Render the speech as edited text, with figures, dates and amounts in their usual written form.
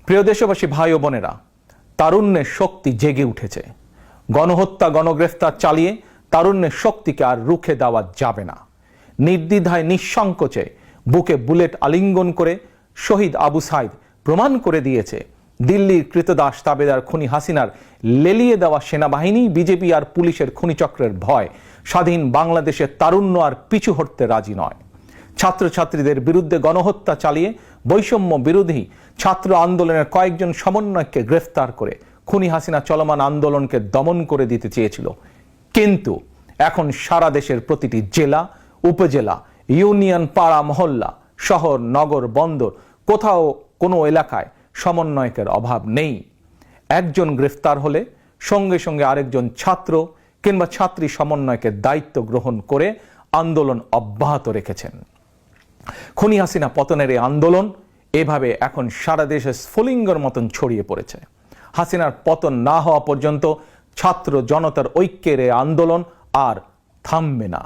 প্রিয় দেশবাসী, ভাই ও বোনেরা, তারুণ্যের শক্তি জেগে উঠেছে। গণহত্যা, গণগ্রেফতার চালিয়ে তারুণ্যের শক্তিকে আর রুখে দেওয়া যাবে না। নির্দ্বিধায় নিঃসংকোচে বুকে বুলেট আলিঙ্গন করে শহীদ আবু সাইদ প্রমাণ করে দিয়েছে দিল্লির কৃতদাস তাবেদার খুনি হাসিনার লেলিয়ে দেওয়া সেনাবাহিনী, বিজেপি আর পুলিশের খুনিচক্রের ভয় স্বাধীন বাংলাদেশের তারুণ্য আর পিছু হটতে রাজি নয়। ছাত্রছাত্রীদের বিরুদ্ধে গণহত্যা চালিয়ে বৈষম্য বিরোধী ছাত্র আন্দোলনের কয়েকজন সমন্বয়ককে গ্রেফতার করে খুনি হাসিনা চলমান আন্দোলনকে দমন করে দিতে চেয়েছিল। কিন্তু এখন সারা দেশের প্রতিটি জেলা, উপজেলা, ইউনিয়ন, পাড়া, মহল্লা, শহর, নগর, বন্দর, কোথাও কোনো এলাকায় সমন্বয়কের অভাব নেই। একজন গ্রেফতার হলে সঙ্গে সঙ্গে আরেকজন ছাত্র কিংবা ছাত্রী সমন্বয়কের দায়িত্ব গ্রহণ করে আন্দোলন অব্যাহত রেখেছেন। খুনি হাসিনা পতনের এই আন্দোলন এভাবে এখন সারা দেশে স্ফুলিঙ্গের মতন ছড়িয়ে পড়েছে। হাসিনার পতন না হওয়া পর্যন্ত ছাত্র জনতার ঐক্যের এই আন্দোলন আর থামবে না।